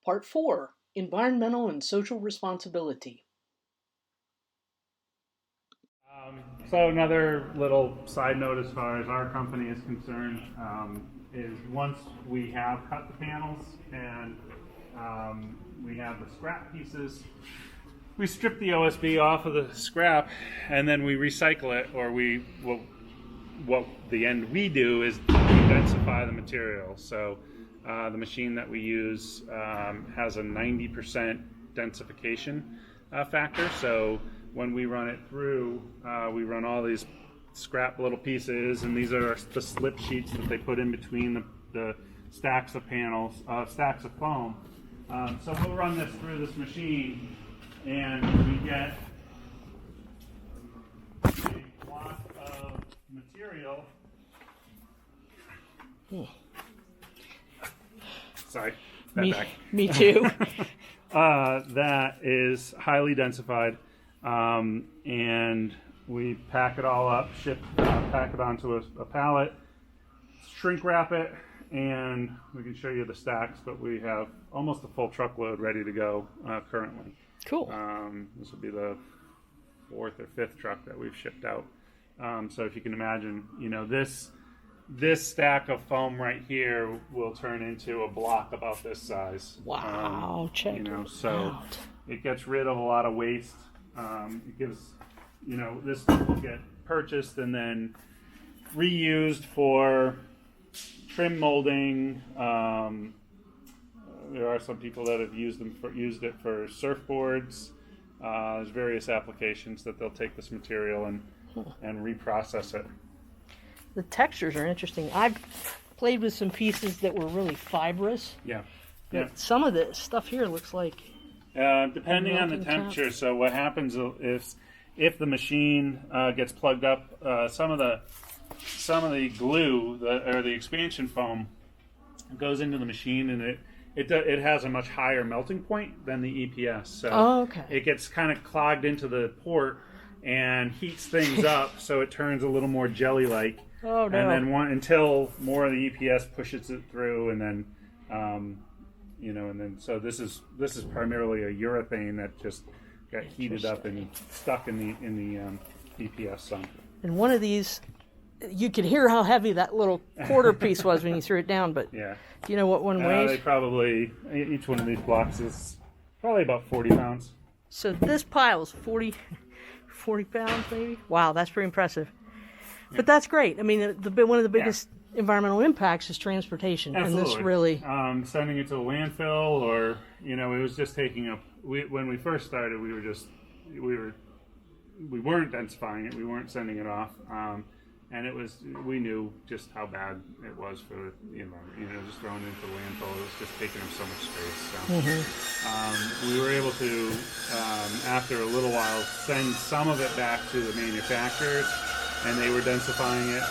Part 4, Environmental and Social Responsibility. So another little side note as far as our company is concerned is once we have cut the panels and we have the scrap pieces, we strip the OSB off of the scrap and then we recycle it, or what the end we do is densify the material. So the machine that we use has a 90% densification factor. So when we run it through, we run all these scrap little pieces, and these are the slip sheets that they put in between the stacks of panels, stacks of foam. So we'll run this through this machine, and we get a block of material. Sorry, me too. That is highly densified. And we pack it all up, pack it onto a pallet, shrink wrap it, and we can show you the stacks, but we have almost a full truckload ready to go currently. Cool. This will be the 4th or 5th truck that we've shipped out. So if you can imagine, this stack of foam right here will turn into a block about this size. Wow, check it out. It gets rid of a lot of waste. It gives, this will get purchased and then reused for trim molding. There are some people that have used it for surfboards. There's various applications that they'll take this material and reprocess it. The textures are interesting. I've played with some pieces that were really fibrous. Yeah. Some of the stuff here looks like depending on the temperature. So what happens is if the machine gets plugged up, some of the glue or the expansion foam goes into the machine, and it has a much higher melting point than the EPS. So it gets kind of clogged into the port and heats things up, so it turns a little more jelly-like. Oh no! And then until more of the EPS pushes it through, and then. And then so this is primarily a urethane that just got heated up and stuck in the EPS sump. And one of these, you could hear how heavy that little quarter piece was when you threw it down. But yeah, do you know what one weighs? They probably, each one of these blocks is probably about 40 pounds. So this pile is 40 pounds maybe. Wow, that's pretty impressive. Yeah. But that's great. I mean, one of the biggest environmental impacts is transportation. Absolutely. And this really sending it to a landfill, or it was just taking up. When we first started, we weren't densifying it. We weren't sending it off, and we knew just how bad it was for the environment. Just throwing it into the landfill, it was just taking up so much space. So we were able to, after a little while, send some of it back to the manufacturers, and they were densifying it.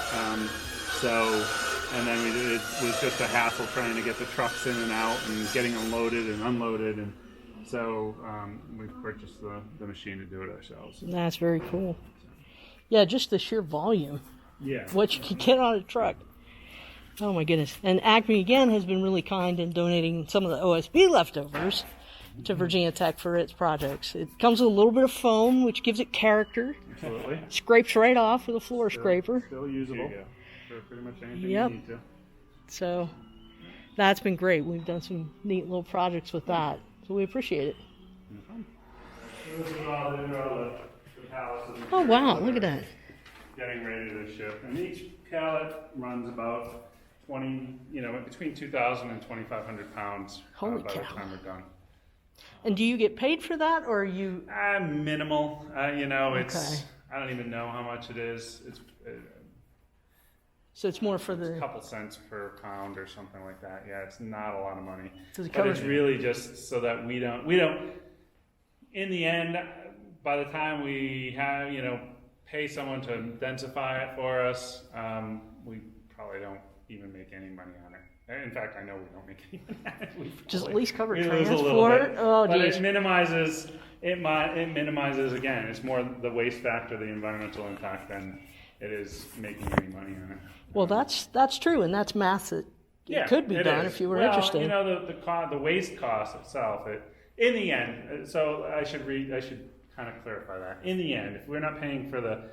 And then it was just a hassle trying to get the trucks in and out and getting them loaded and unloaded. And so we purchased the machine to do it ourselves. That's very cool. Yeah, just the sheer volume. Yeah. What you can get on a truck. Oh my goodness. And ACME again has been really kind in donating some of the OSB leftovers to Virginia Tech for its projects. It comes with a little bit of foam, which gives it character. Absolutely. Scrapes right off with a floor scraper. Still usable. For pretty much anything you need to. So that's been great. We've done some neat little projects with that. So we appreciate it. Oh wow, look at that. Getting ready to ship. And each pallet runs about 20, between 2,000 and 2,500 pounds by the time we're done. And do you get paid for that, or are you? Minimal. It's, I don't even know how much it is. So it's more for a couple cents per pound or something like that. Yeah, it's not a lot of money. But it's really just so that we don't, in the end, by the time we have, pay someone to densify it for us, we probably don't even make any money on it. In fact, I know we don't make any money on it. Just at least cover transport. Oh, but geez. it minimizes, again, it's more the waste factor, the environmental impact, than it is making any money on it. Well, that's true, and that's math that Yeah, could be it done is. if you were well, interested. You know, the waste cost itself. In the end, so I should kind of clarify that. In the end, if we're not paying for the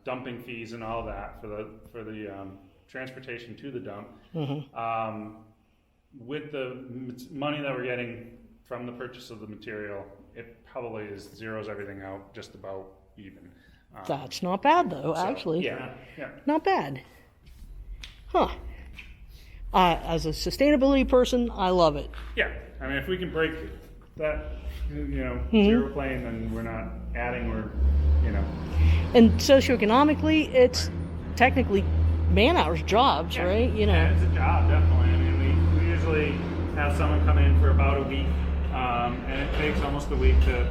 dumping fees and all that for the transportation to the dump, with the money that we're getting from the purchase of the material, it probably zeroes everything out just about even. That's not bad, though, So, actually. yeah. Not bad. Huh. As a sustainability person, I love it. Yeah, I mean, if we can break that, zero plane, then we're not adding, And socioeconomically, it's technically man-hours jobs, right? Yeah, it's a job, definitely. I mean, we usually have someone come in for about a week, and it takes almost a week to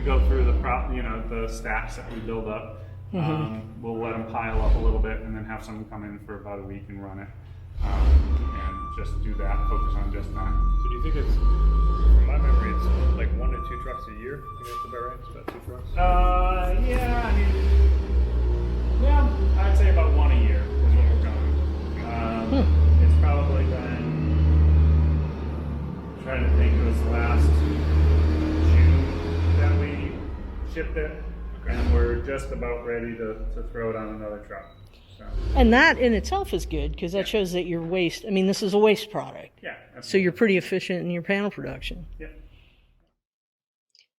go through the stacks that we build up. We'll let them pile up a little bit, and then have someone come in for about a week and run it, and just do that, focus on just that. So do you think it's, from my memory, it's like 1 to 2 trucks a year? I think that's about right. It's about 2 trucks. Yeah, I mean, I'd say about 1 a year is what we're going. It's probably been, I'm trying to think, it was last June that we shipped it, and we're just about ready to throw it on another truck. So. And that in itself is good because that shows that your waste, I mean, this is a waste product. Yeah. So you're pretty efficient in your panel production. Yep.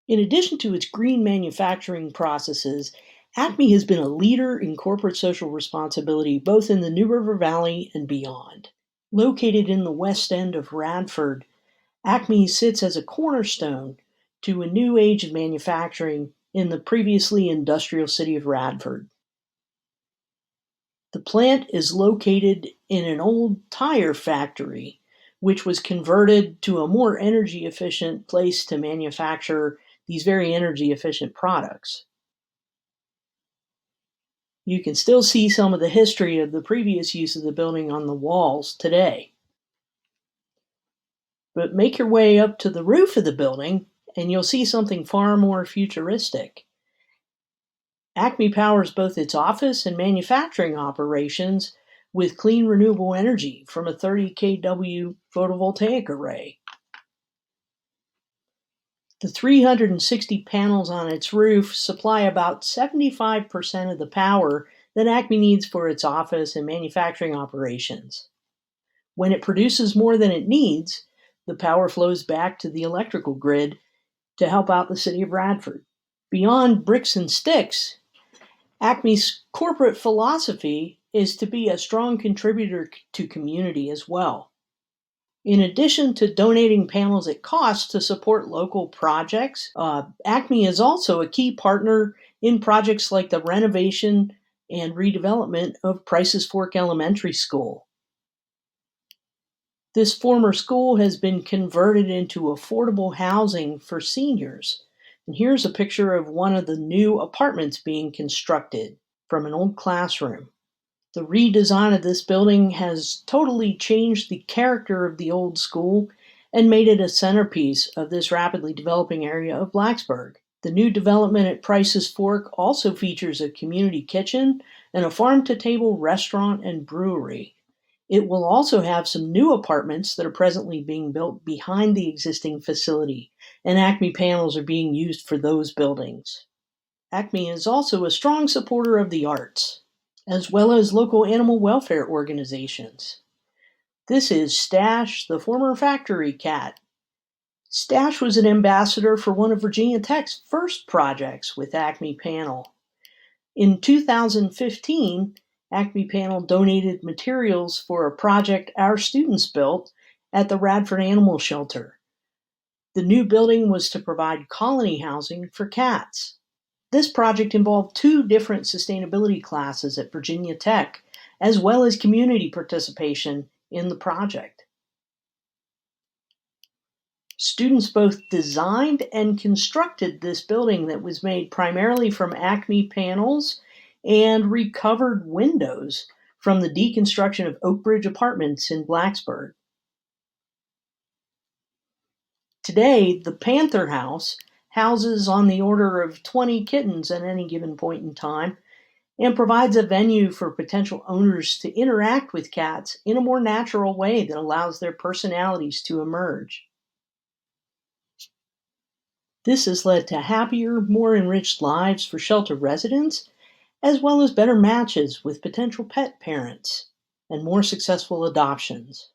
In addition to its green manufacturing processes, ACME has been a leader in corporate social responsibility both in the New River Valley and beyond. Located in the west end of Radford, ACME sits as a cornerstone to a new age of manufacturing in the previously industrial city of Radford. The plant is located in an old tire factory, which was converted to a more energy efficient place to manufacture these very energy efficient products. You can still see some of the history of the previous use of the building on the walls today. But make your way up to the roof of the building and you'll see something far more futuristic. ACME powers both its office and manufacturing operations with clean renewable energy from a 30 kW photovoltaic array. The 360 panels on its roof supply about 75% of the power that ACME needs for its office and manufacturing operations. When it produces more than it needs, the power flows back to the electrical grid to help out the city of Radford. Beyond bricks and sticks, ACME's corporate philosophy is to be a strong contributor to community as well. In addition to donating panels at cost to support local projects, ACME is also a key partner in projects like the renovation and redevelopment of Price's Fork Elementary School. This former school has been converted into affordable housing for seniors. And here's a picture of one of the new apartments being constructed from an old classroom. The redesign of this building has totally changed the character of the old school and made it a centerpiece of this rapidly developing area of Blacksburg. The new development at Price's Fork also features a community kitchen and a farm-to-table restaurant and brewery. It will also have some new apartments that are presently being built behind the existing facility, and ACME panels are being used for those buildings. ACME is also a strong supporter of the arts, as well as local animal welfare organizations. This is Stash, the former factory cat. Stash was an ambassador for one of Virginia Tech's first projects with ACME Panel. In 2015, ACME Panel donated materials for a project our students built at the Radford Animal Shelter. The new building was to provide colony housing for cats. This project involved 2 different sustainability classes at Virginia Tech, as well as community participation in the project. Students both designed and constructed this building that was made primarily from ACME panels and recovered windows from the deconstruction of Oak Bridge Apartments in Blacksburg. Today, the Panther House houses on the order of 20 kittens at any given point in time, and provides a venue for potential owners to interact with cats in a more natural way that allows their personalities to emerge. This has led to happier, more enriched lives for shelter residents, as well as better matches with potential pet parents and more successful adoptions.